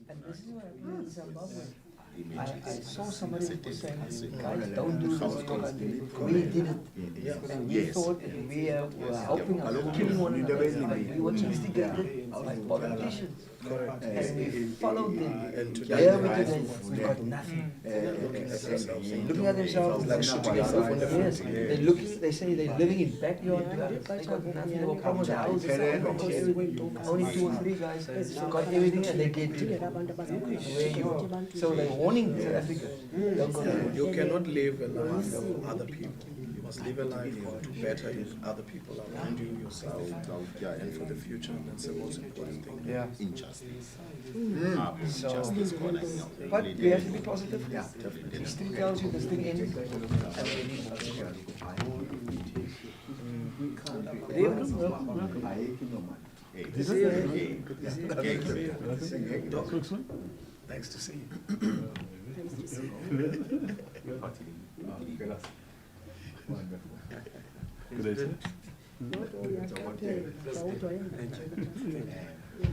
And this is what happened in Zimbabwe. I saw somebody saying, guys, don't do this. We did it. And we thought that we were helping us, killing one another. But we were instigated by politicians. And we followed them. And There we today, did, we got nothing. looking at themselves, Looking at themselves, like shooting yourself in the foot. yes, they're looking. They say they're living in backyard. They got nothing. They were promised houses, everything. Only 2 or 3 guys got everything, and they get to where you are. So they're warning South Africa. Don't go there. You cannot live a life for other people. You must live a life to better other people around you, yourself, and for the future. That's the most important thing. Yeah. Injustice. So, but we have to be positive. Yeah, definitely. He still tells you this thing ends. Thanks to see you.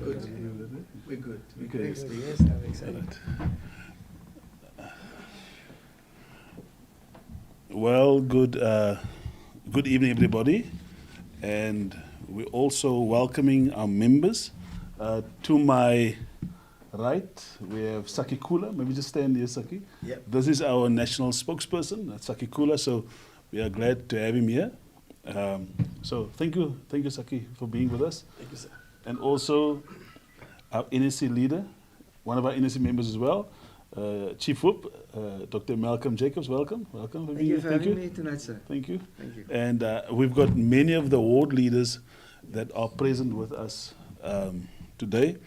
Good. We're good. Okay. Yes, excellent. Well, good evening, everybody, and we're also welcoming our members. To my right, we have Saki Kula. Maybe just stand here, Saki. Yep. This is our national spokesperson, Saki Kula. So we are glad to have him here. So thank you, Saki, for being with us. Thank you, sir. And also our NSC leader, one of our NSC members as well, Chief Whip, Dr. Malcolm Jacobs. Welcome for Thank being you here. for having me tonight, sir. Thank you. Thank you. And we've got many of the ward leaders that are present with us today.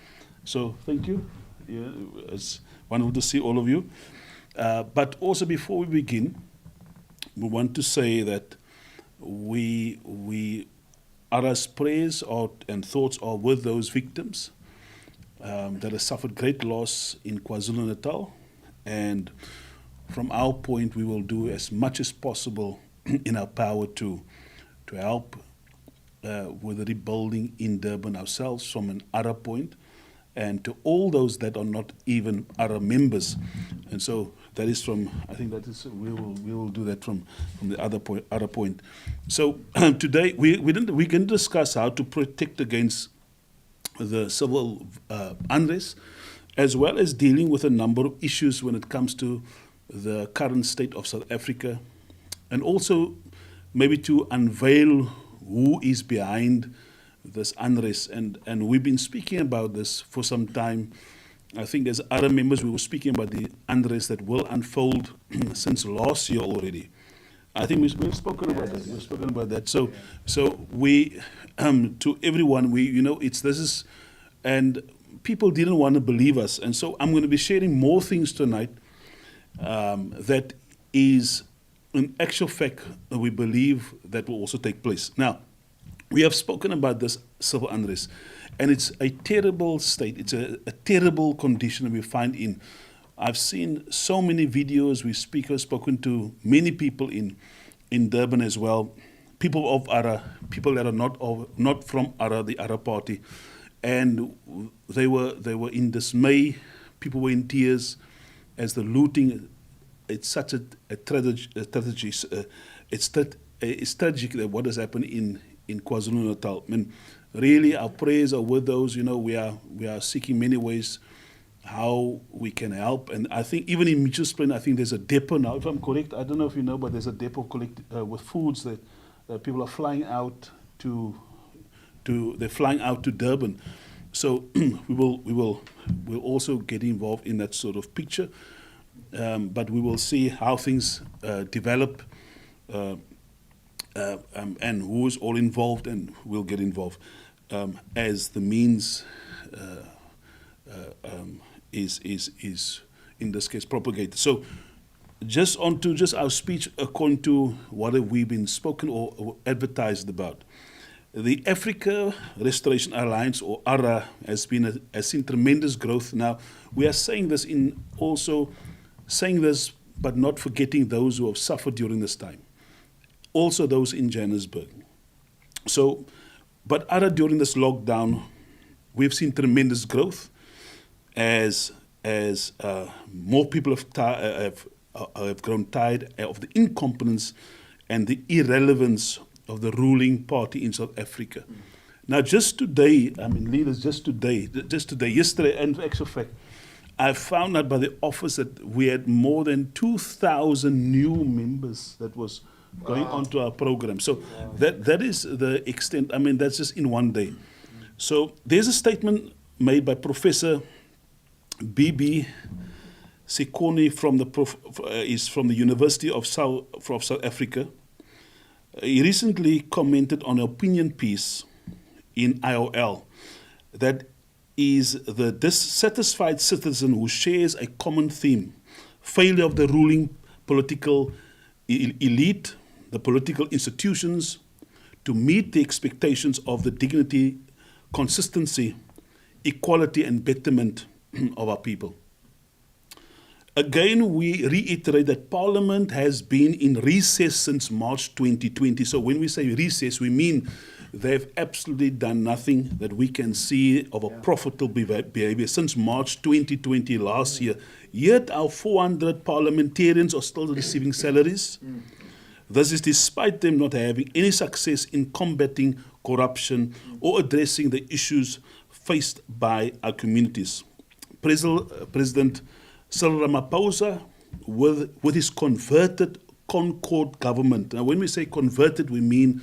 So thank you. Yeah, it's wonderful to see all of you. But also before we begin, we want to say that ARA's prayers and thoughts are with those victims that have suffered great loss in KwaZulu-Natal. And from our point, we will do as much as possible in our power to help with the rebuilding in Durban ourselves from an ARA point, and to all those that are not even ARA members. And so that is I think that is, we will do that from the other point. So today we're going to discuss how to protect against the civil unrest, as well as dealing with a number of issues when it comes to the current state of South Africa, and also maybe to unveil who is behind this unrest. And we've been speaking about this for some time. I think as other members, we were speaking about the unrest that will unfold since last year already. I think we've spoken about that. We've spoken about that. So we, to everyone, and people didn't want to believe us. And so I'm going to be sharing more things tonight that is, in actual fact, we believe that will also take place. Now, we have spoken about this civil unrest, and it's a terrible state. It's a terrible condition that we find in. I've seen so many videos. We've spoken to many people in Durban as well, people of ARA, people that are not from ARA, the ARA party, and they were in dismay. People were in tears as the looting. It's such a tragedy. It's tragic that what has happened in KwaZulu-Natal. I mean, really, our prayers are with those. We are seeking many ways how we can help. And I think even in Mitchell's Plain, I think there's a depot now. If I'm correct, I don't know if you know, but there's a depot with foods that people are flying out to Durban. So we'll also get involved in that sort of picture. But we will see how things develop. And who is all involved, and we'll get involved as the means is in this case propagated. So just onto our speech according to what have we been spoken or advertised about. The Africa Restoration Alliance, or ARA, has seen tremendous growth. Now we are saying this but not forgetting those who have suffered during this time. Also those in Johannesburg. So, but ARA during this lockdown, we've seen tremendous growth. as more people have grown tired of the incompetence and the irrelevance of the ruling party in South Africa. Now, just today, leaders, yesterday, and in actual fact, I found out by the office that we had more than 2,000 new members that was going onto our program. So that is the extent. That's just in one day. So there's a statement made by Professor B.B. Sekoni is from the University of South Africa. He recently commented on an opinion piece in IOL that is the dissatisfied citizen who shares a common theme: failure of the ruling political elite, the political institutions, to meet the expectations of the dignity, consistency, equality, and betterment of our people. Again, we reiterate that Parliament has been in recess since March 2020. So when we say recess, we mean they've absolutely done nothing that we can see of a profitable behavior since March 2020 last year. Yet our 400 parliamentarians are still receiving salaries. This is despite them not having any success in combating corruption or addressing the issues faced by our communities. President Cyril Ramaphosa, with his converted Concord government. Now, when we say converted, we mean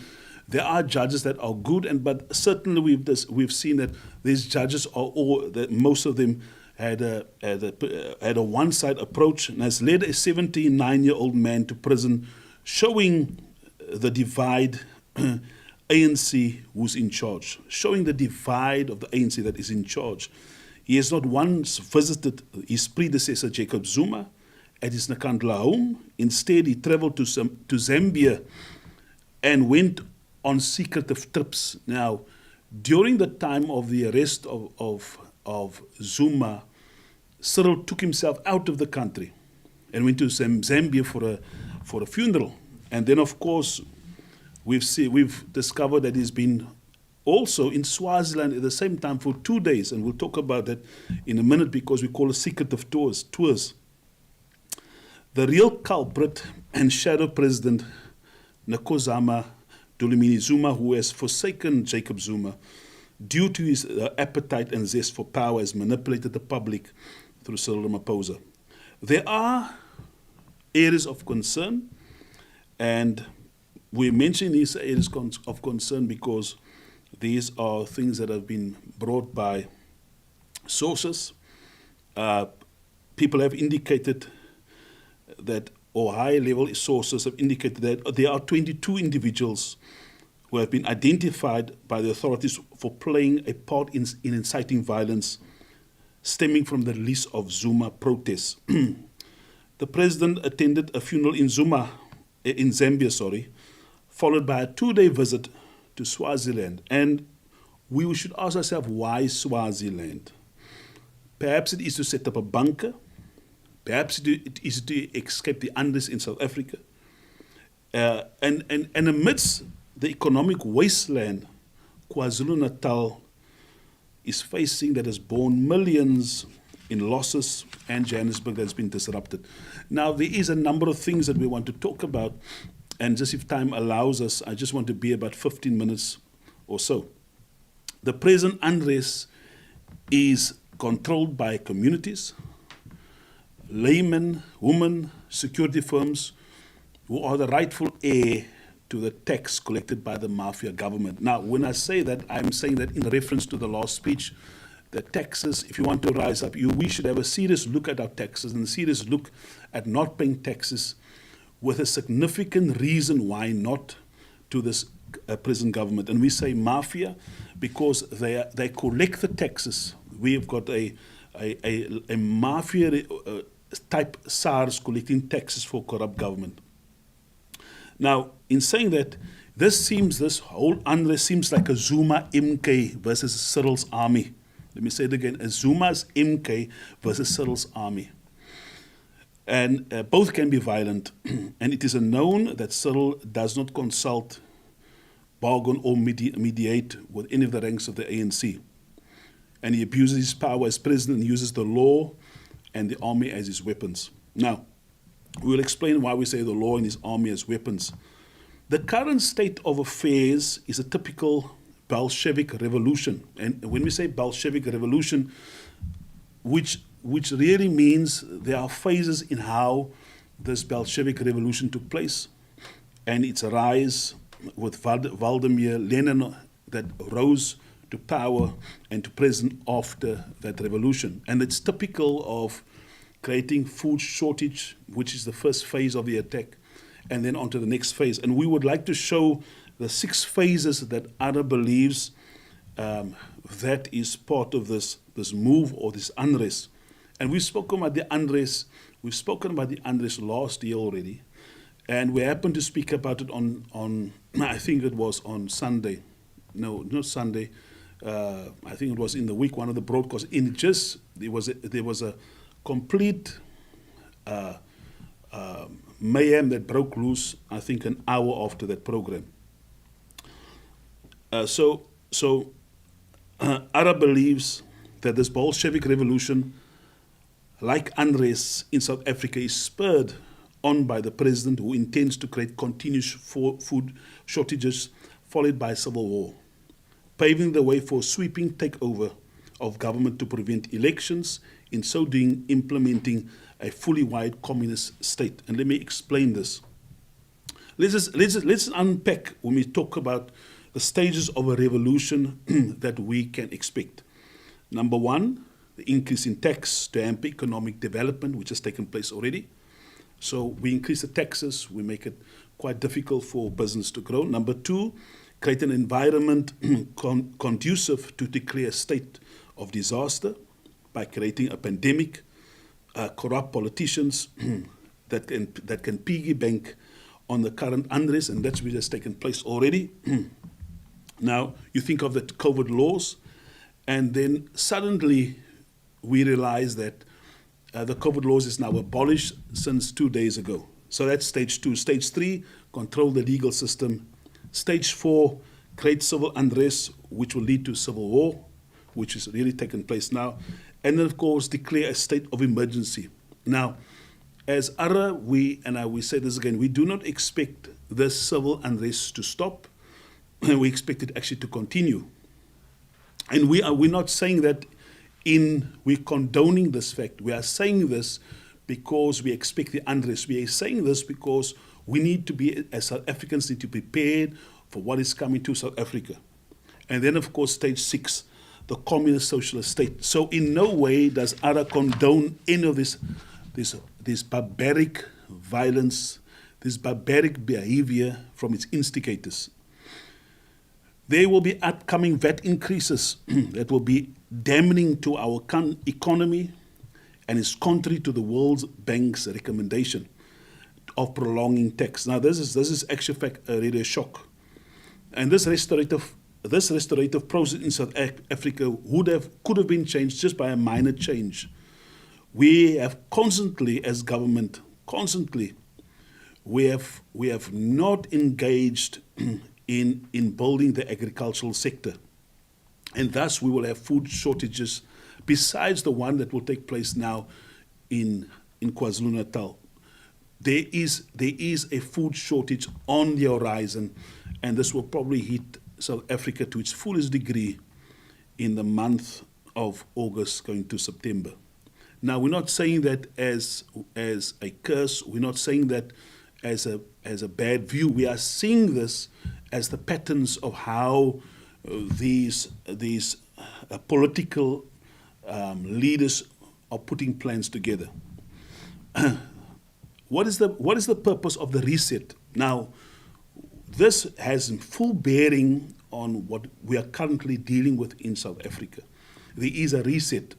there are judges that are good, but certainly we've seen that these judges that most of them had a one-side approach, and has led a 79-year-old man to prison, showing the divide. ANC who's in charge, showing the divide of the ANC that is in charge. He has not once visited his predecessor, Jacob Zuma, at his Nkandla home. Instead, he traveled to Zambia and went on secretive trips. Now, during the time of the arrest of Zuma, Cyril took himself out of the country and went to Zambia for a funeral. And then, of course, we've discovered that he's been also in Swaziland at the same time for 2 days, and we'll talk about that in a minute because we call it secretive tours. The real culprit and shadow president, Nkosi Dlamini Zuma, who has forsaken Jacob Zuma due to his appetite and zest for power, has manipulated the public through Cyril Ramaphosa. There are areas of concern, and we mention these areas of concern because these are things that have been brought by sources. People have indicated that, or high-level sources have indicated that there are 22 individuals who have been identified by the authorities for playing a part in inciting violence stemming from the release of Zuma protests. The president attended a funeral in Zambia, followed by a 2-day visit to Swaziland. And we should ask ourselves, why Swaziland? Perhaps it is to set up a bunker. Perhaps it is to escape the unrest in South Africa. And amidst the economic wasteland KwaZulu-Natal is facing, that has borne millions in losses, and Johannesburg that has been disrupted. Now, there is a number of things that we want to talk about, and just if time allows us, I just want to be about 15 minutes or so. The present unrest is controlled by communities, laymen, women, security firms, who are the rightful heir to the tax collected by the mafia government. Now, when I say that, I'm saying that in reference to the last speech, the taxes, if you want to rise up, we should have a serious look at our taxes and a serious look at not paying taxes, with a significant reason why not to this present government. And we say mafia because they collect the taxes. We've got a mafia type SARS collecting taxes for corrupt government. Now, in saying that, this whole unrest seems like a Zuma MK versus Cyril's army. Let me say it again, a Zuma's MK versus Cyril's army. And both can be violent. And it is known that Cyril does not consult, bargain, or mediate with any of the ranks of the ANC. and he abuses his power as president and uses the law and the army as his weapons. Now, we will explain why we say the law and his army as weapons. The current state of affairs is a typical Bolshevik revolution. And when we say Bolshevik revolution, which really means there are phases in how this Bolshevik revolution took place, and its rise with Vladimir Lenin that rose to power and to president after that revolution. And it's typical of creating food shortage, which is the first phase of the attack, and then on to the next phase. And we would like to show the 6 phases that ARA believes that is part of this move or this unrest. And we've spoken about the unrest. We've spoken about the unrest last year already, and we happened to speak about it on I think it was on Sunday. No, not Sunday. I think it was in the week, one of the broadcasts. There was a complete mayhem that broke loose, I think, an hour after that program. So ARA believes that this Bolshevik revolution, like unrest in South Africa, is spurred on by the president who intends to create continuous food shortages followed by a civil war, paving the way for a sweeping takeover of government to prevent elections, in so doing implementing a fully wide communist state. And let me explain this. Let's unpack when we talk about the stages of a revolution that we can expect. Number 1, the increase in tax to hamper economic development, which has taken place already. So we increase the taxes, we make it quite difficult for business to grow. Number 2, create an environment conducive to declare a state of disaster by creating a pandemic, corrupt politicians that can piggy bank on the current unrest, and that's what has taken place already. Now, you think of the COVID laws, and then suddenly we realize that the COVID laws is now abolished since 2 days ago. So that's stage 2. Stage 3, control the legal system. Stage 4, create civil unrest, which will lead to civil war, which is really taking place now. And then, of course, declare a state of emergency. Now, as ARA, we say this again, we do not expect this civil unrest to stop, and we expect it actually to continue. And we're not saying that we're condoning this fact. We are saying this because we expect the unrest. We are saying this because we need to be, as South Africans, need to be prepared for what is coming to South Africa. And then, of course, stage 6, the communist socialist state. So in no way does ARA condone any of this barbaric violence, this barbaric behavior from its instigators. There will be upcoming VAT increases that will be damning to our economy and is contrary to the World Bank's recommendation of prolonging tax. Now, this is actually really a shock. And this restorative process in South Africa could have been changed just by a minor change. We have constantly, as government, we have not engaged in building the agricultural sector. And thus we will have food shortages besides the one that will take place now in KwaZulu-Natal. There is a food shortage on the horizon, and this will probably hit South Africa to its fullest degree in the month of August going to September. Now, we're not saying that as a curse, we're not saying that as a bad view. We are seeing this as the patterns of how these political leaders are putting plans together. What is the purpose of the reset? Now, this has full bearing on what we are currently dealing with in South Africa. There is a reset.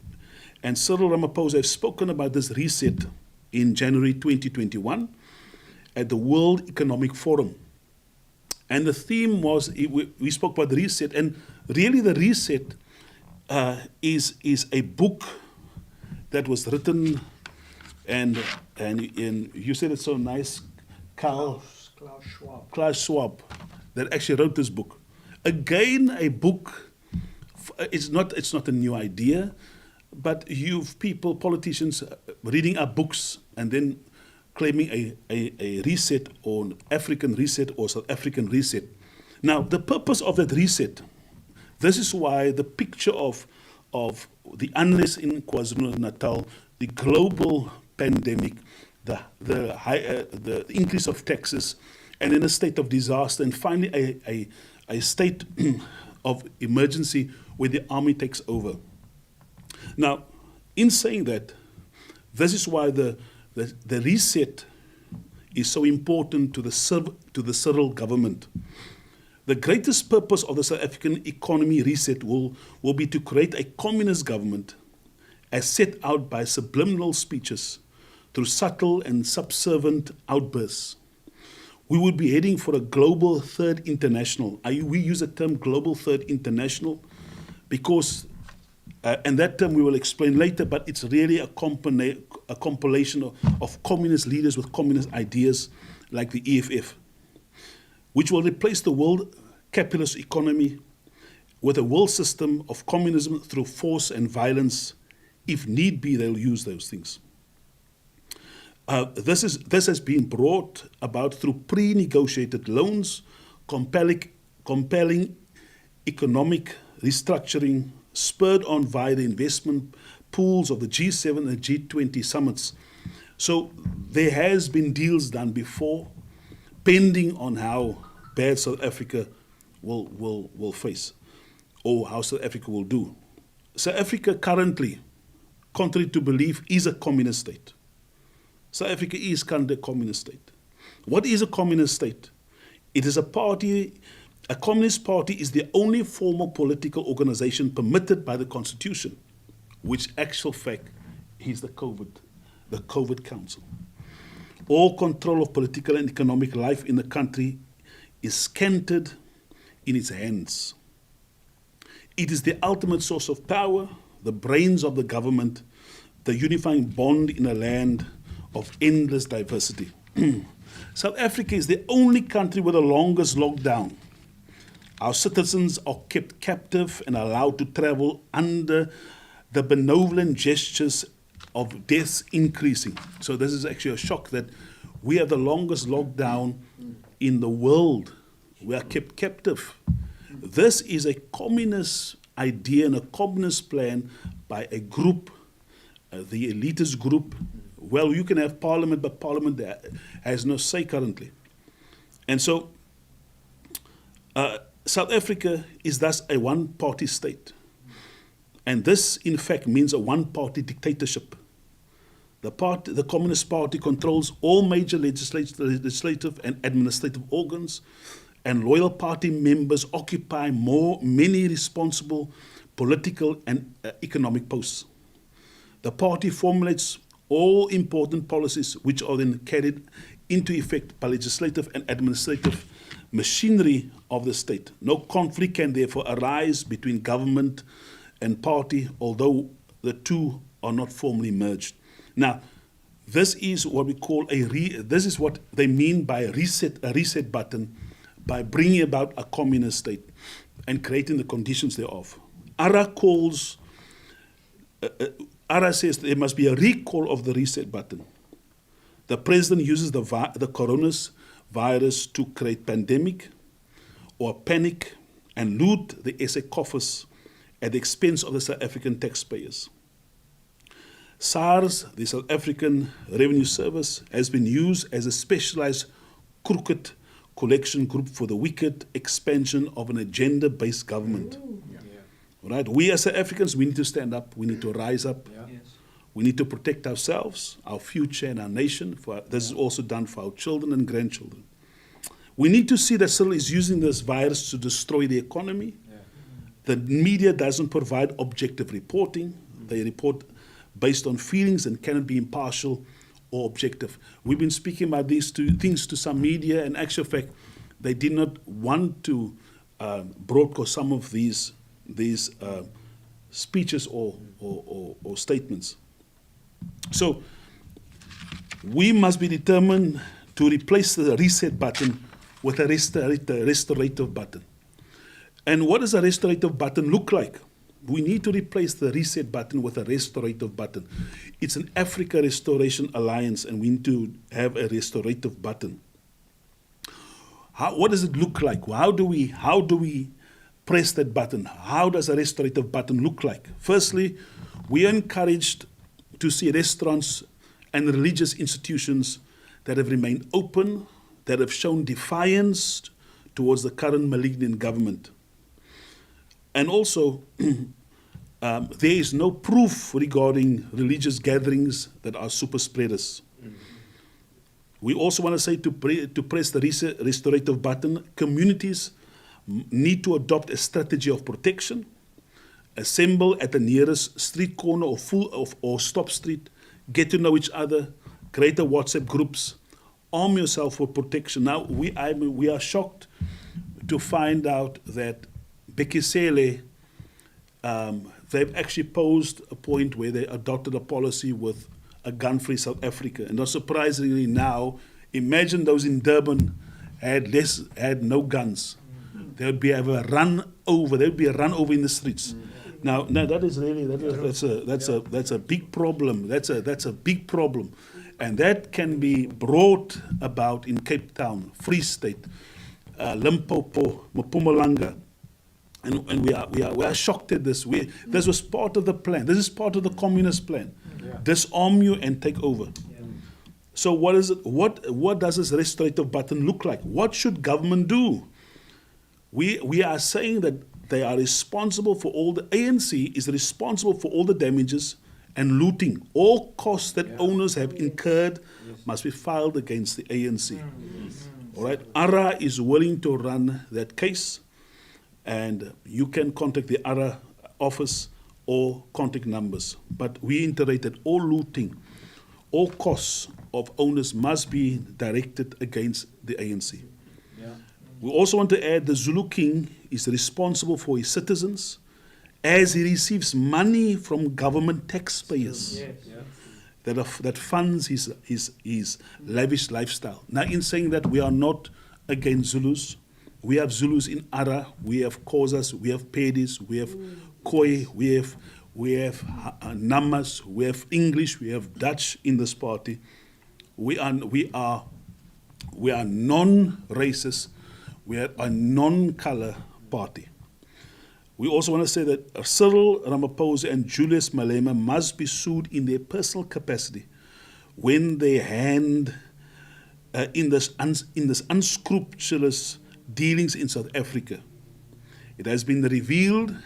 And Cyril Ramaphosa has spoken about this reset in January 2021 at the World Economic Forum. And the theme was, we spoke about the reset, and really the reset is a book that was written, and you said it so nice, Klaus Schwab, that actually wrote this book. Again, a book it's not a new idea, but you've people, politicians, reading our books and then claiming a reset or an African reset or South African reset. Now, the purpose of that reset, this is why the picture of the unrest in KwaZulu-Natal, the global pandemic, the increase of taxes, and then a state of disaster, and finally a state of emergency where the army takes over. Now, in saying that, this is why the reset is so important to the Civil government. The greatest purpose of the South African economy reset will be to create a communist government as set out by subliminal speeches through subtle and subservient outbursts. We would be heading for a global third international. We use the term global third international because, and that term we will explain later, but it's really a compilation of communist leaders with communist ideas like the EFF, which will replace the world capitalist economy with a world system of communism through force and violence. If need be, they'll use those things. This has been brought about through pre-negotiated loans, compelling economic restructuring, spurred on via the investment pools of the G7 and G20 summits. So there has been deals done before, pending on how bad South Africa will face, or how South Africa will do. South Africa currently, contrary to belief, is a communist state. South Africa is currently a communist state. What is a communist state? It is a communist party is the only formal political organization permitted by the Constitution, which actual fact is the COVID Council. All control of political and economic life in the country is scanted in its hands. It is the ultimate source of power, the brains of the government, the unifying bond in a land of endless diversity. South Africa is the only country with the longest lockdown. Our citizens are kept captive and allowed to travel under the benevolent gestures of deaths increasing. So this is actually a shock that we have the longest lockdown in the world. We are kept captive. This is a communist idea and a communist plan by a group, the elitist group. Well, you can have parliament, but parliament has no say currently. And so South Africa is thus a one-party state. And this, in fact, means a one-party dictatorship. The Communist Party controls all major legislative and administrative organs, and loyal party members occupy many responsible political and economic posts. The party formulates all important policies which are then carried into effect by legislative and administrative machinery of the state. No conflict can therefore arise between government and party, although the two are not formally merged. Now, this is what we call this is what they mean by a reset button, by bringing about a communist state and creating the conditions thereof. ARA says there must be a recall of the reset button. The president uses the coronavirus to create pandemic or panic and loot the SA coffers at the expense of the South African taxpayers. SARS, the South African Revenue Service, has been used as a specialized crooked collection group for the wicked expansion of an agenda-based government. Right? We as South Africans, we need to stand up, we need to rise up. We need to protect ourselves, our future and our nation. This is also done for our children and grandchildren. We need to see that Civil is using this virus to destroy the economy. The media doesn't provide objective reporting. They report based on feelings and cannot be impartial or objective. We've been speaking about these two things to some media, and actual fact, they did not want to broadcast some of these speeches or statements. So we must be determined to replace the reset button with a restorative button. And what does a restorative button look like? we need to replace the reset button with a restorative button. It's an Africa Restoration Alliance, and we need to have a restorative button. What does it look like? How do we press that button? How does a restorative button look like? Firstly, we are encouraged to see restaurants and religious institutions that have remained open, that have shown defiance towards the current malignant government. And also, there is no proof regarding religious gatherings that are super spreaders. We also want to say to press the restorative button, communities need to adopt a strategy of protection, assemble at the nearest street corner or stop street, get to know each other, create a WhatsApp groups, arm yourself for protection. Now, we are shocked to find out that Bekisele, they've actually posed a point where they adopted a policy with a gun-free South Africa. And not surprisingly now, imagine those in Durban had no guns. There would be a run over in the streets. Now that is really that's a big problem. That's a big problem, and that can be brought about in Cape Town, Free State, Limpopo, Mpumalanga, and we are shocked at this. This was part of the plan. This is part of the communist plan. Yeah. Disarm you and take over. Yeah. So what is it? What does this restorative button look like? What should government do? We are saying that they are responsible for all the ANC is responsible for all the damages and looting. All costs that owners have incurred must be filed against the ANC. All right, ARA is willing to run that case, and you can contact the ARA office or contact numbers. But we iterate that all looting, all costs of owners must be directed against the ANC. Yeah. We also want to add the Zulu King is responsible for his citizens as he receives money from government taxpayers that funds his lavish lifestyle. Now, in saying that, we are not against Zulus. We have Zulus in ARA, we have Xhosas, we have Pedis, we have Khoi, we have Namas, we have English, we have Dutch in this party. We are non-racist. We are a non-color party. We also want to say that Cyril Ramaphosa and Julius Malema must be sued in their personal capacity when they hand in this unscrupulous dealings in South Africa. It has been revealed,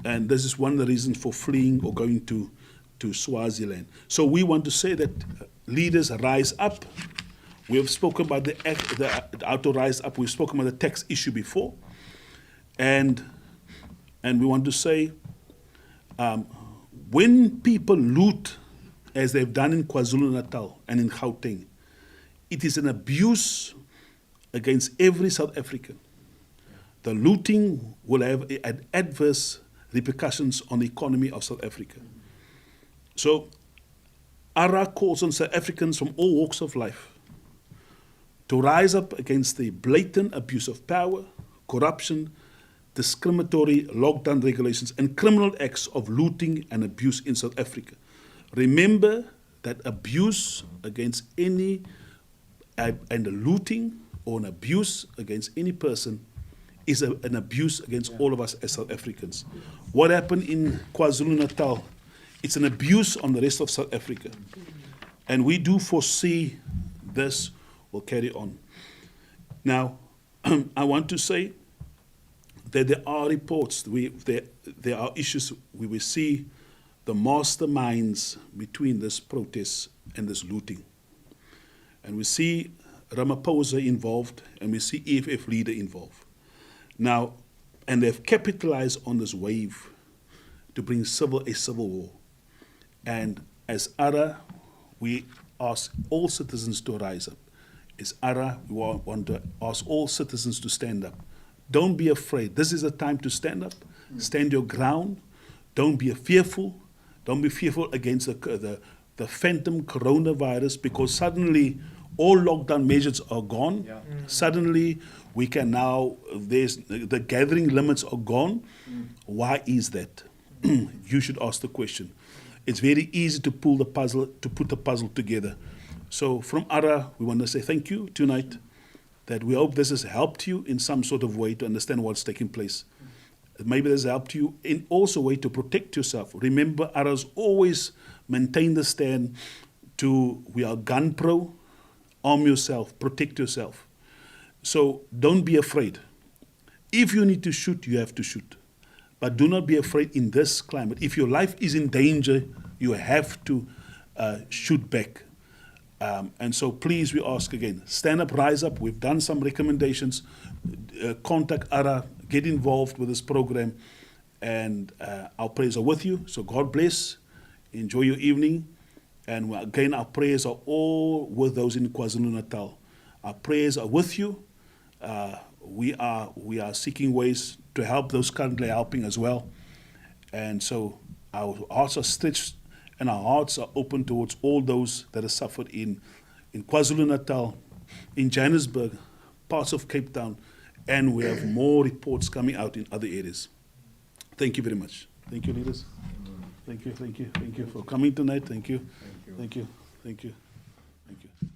and this is one of the reasons for fleeing or going to Swaziland. So we want to say that leaders rise up. We have spoken about how to rise up. We've spoken about the tax issue before. And we want to say, when people loot, as they've done in KwaZulu-Natal and in Gauteng, it is an abuse against every South African. The looting will have adverse repercussions on the economy of South Africa. So ARA calls on South Africans from all walks of life to rise up against the blatant abuse of power, corruption, discriminatory lockdown regulations, and criminal acts of looting and abuse in South Africa. Remember that abuse against any and looting or an abuse against any person is an abuse against all of us as South Africans. What happened in KwaZulu-Natal, it's an abuse on the rest of South Africa. And we do foresee this will carry on. Now, I want to say that there are reports, there are issues where we see the masterminds between this protest and this looting. And we see Ramaphosa involved, and we see EFF leader involved. Now, and they've capitalized on this wave to bring a civil war. And as ARA, we ask all citizens to rise up. As ARA, we want to ask all citizens to stand up. Don't be afraid. This is a time to stand up. Stand your ground. Don't be fearful. Don't be fearful against the phantom coronavirus, because suddenly all lockdown measures are gone. Suddenly, we can now, the gathering limits are gone. Why is that? You should ask the question. It's very easy to pull the puzzle, to put the puzzle together. So from ARA, we want to say thank you tonight, that we hope this has helped you in some sort of way to understand what's taking place. Maybe this has helped you in also a way to protect yourself. Remember, ARA's always maintained the stand to, we are gun pro, arm yourself, protect yourself. So don't be afraid. If you need to shoot, you have to shoot. But do not be afraid in this climate. If your life is in danger, you have to shoot back. And so please, we ask again, stand up, rise up. We've done some recommendations. Contact ARA, get involved with this program. And our prayers are with you. So God bless. Enjoy your evening. And again, our prayers are all with those in KwaZulu-Natal. Our prayers are with you. We are seeking ways to help those currently helping as well. And so our hearts are stretched and our hearts are open towards all those that have suffered in KwaZulu-Natal, in Johannesburg, parts of Cape Town, and we have more reports coming out in other areas. Thank you very much. Thank you, leaders. Thank you for coming tonight. Thank you. Thank you. Thank you. Thank you.